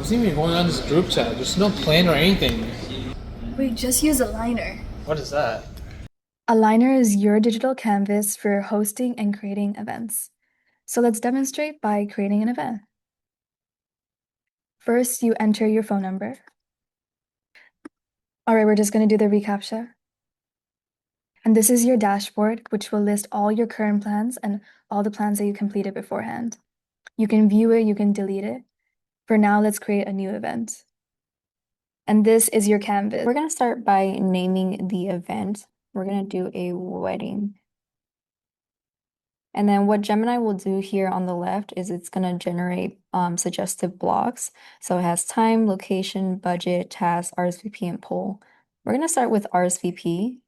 What's even going on in this group chat? There's no plan or anything. Wait, just use AlignR. What is that? AlignR is your digital canvas for hosting and creating events. So let's demonstrate by creating an event. First, you enter your phone number. All right, we're just going to do the reCAPTCHA. And this is your dashboard, which will list all your current plans and all the plans that you completed beforehand. You can view it, you can delete it. For now, let's create a new event. And this is your canvas. We're going to start by naming the event. We're going to do a wedding. And then what Gemini will do here on the left is it's going to generate suggestive blocks. So it has time, location, budget, task, RSVP, and poll. We're going to start with RSVP,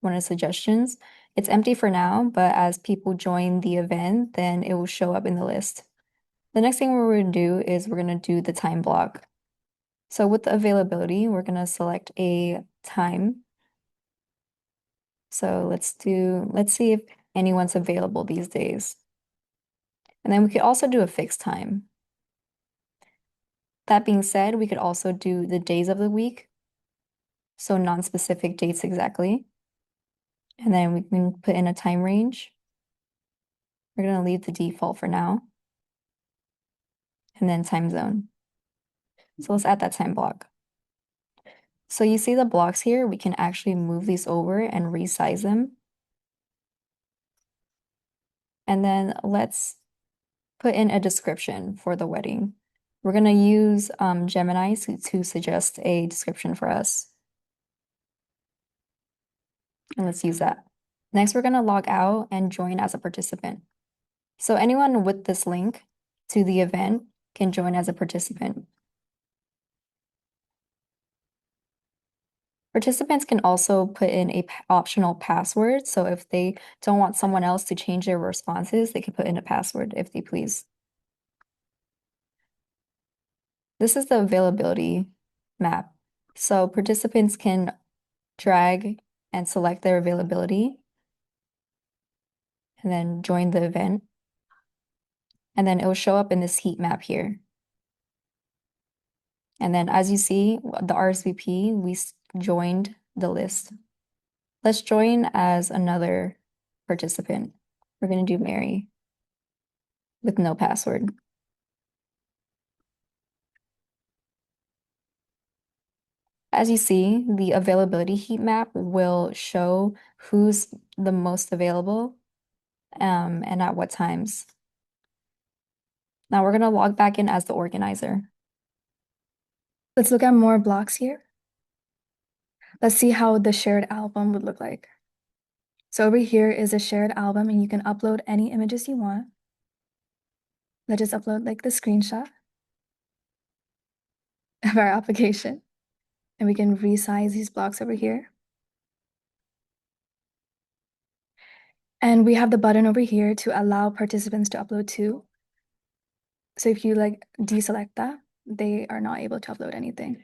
one of the suggestions. It's empty for now, but as people join the event, then it will show up in the list. The next thing we're going to do is we're going to do the time block. So with the availability, we're going to select a time. So let's see if anyone's available these days. And then we could also do a fixed time. That being said, we could also do the days of the week. So non-specific dates exactly. And then we can put in a time range. We're going to leave the default for now. And then time zone. So let's add that time block. So you see the blocks here, we can actually move these over and resize them. And then let's put in a description for the wedding. We're going to use Gemini to suggest a description for us. And let's use that. Next, we're going to log out and join as a participant. So anyone with this link to the event can join as a participant. Participants can also put in a optional password. So if they don't want someone else to change their responses, they can put in a password if they please. This is the availability map. So participants can drag and select their availability and then join the event. And then it will show up in this heat map here. And then as you see, the RSVP, we joined the list. Let's join as another participant. We're going to do Mary with no password. As you see, the availability heat map will show who's the most available and at what times. Now we're going to log back in as the organizer. Let's look at more blocks here. Let's see how the shared album would look like. So over here is a shared album and you can upload any images you want. Let's just upload like the screenshot of our application. And we can resize these blocks over here. And we have the button over here to allow participants to upload too. So if you like deselect that, they are not able to upload anything.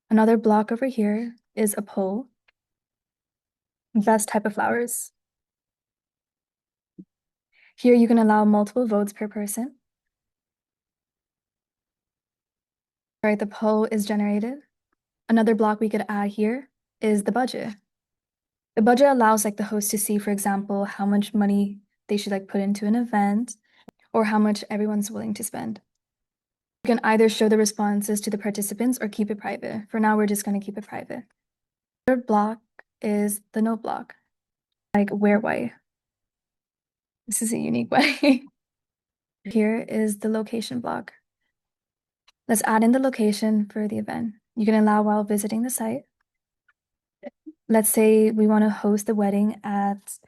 Another block over here is a poll. Best type of flowers. Here you can allow multiple votes per person. All right, the poll is generated. Another block we could add here is the budget. The budget allows like the host to see, for example, how much money they should like put into an event or how much everyone's willing to spend. You can either show the responses to the participants or keep it private. For now, we're just going to keep it private. Third block is the note block, like wear white. This is a unique way. Here is the location block. Let's add in the location for the event. You can allow while visiting the site. Let's say we want to host the wedding at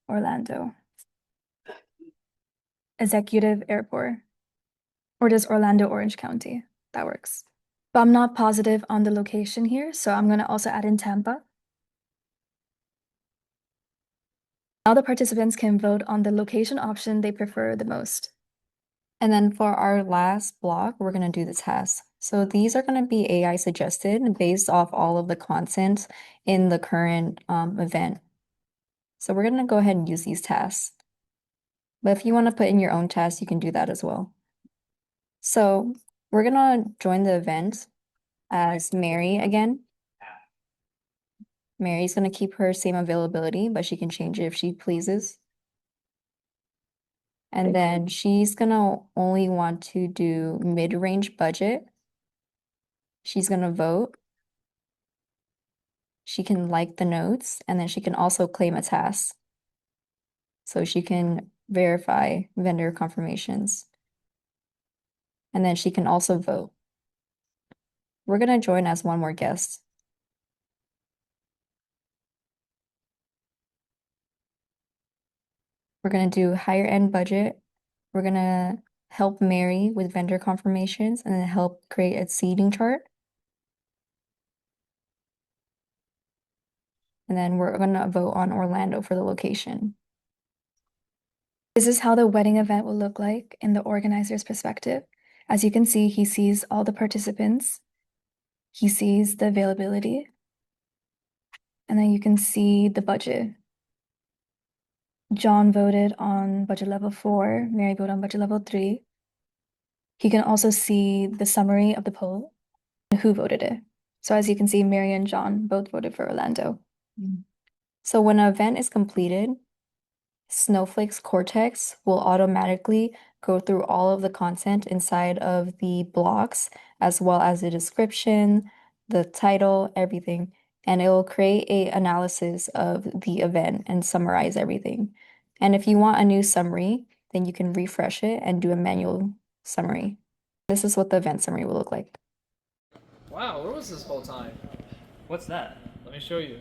Orlando Executive Airport, or just Orlando, Orange County. That works. But I'm not positive on the location here, so I'm going to also add in Tampa. Now the participants can vote on the location option they prefer the most. And then for our last block, we're going to do the tasks. So these are going to be AI suggested based off all of the content in the current event. So we're going to go ahead and use these tasks. But if you want to put in your own tasks, you can do that as well. So We're gonna join the event as Mary again. Mary's gonna keep her same availability, but she can change it if she pleases. And then she's gonna only want to do mid-range budget. She's gonna vote. She can like the notes, and then she can also claim a task. So she can verify vendor confirmations. And then she can also vote. We're gonna join as one more guest. We're gonna do higher end budget. We're gonna help Mary with vendor confirmations and then help create a seating chart. And then we're gonna vote on Orlando for the location. This is how the wedding event will look like in the organizer's perspective. As you can see, he sees all the participants. He sees the availability. And then you can see the budget. John voted on budget level 4, Mary voted on budget level 3. He can also see the summary of the poll and who voted it. So as you can see, Mary and John both voted for Orlando. So when an event is completed, Snowflake's Cortex will automatically go through all of the content inside of the blocks, as well as the description, the title, everything, and it will create a analysis of the event and summarize everything. And if you want a new summary, then you can refresh it and do a manual summary. This is what the event summary will look like. Wow, where was this whole time? What's that? Let me show you.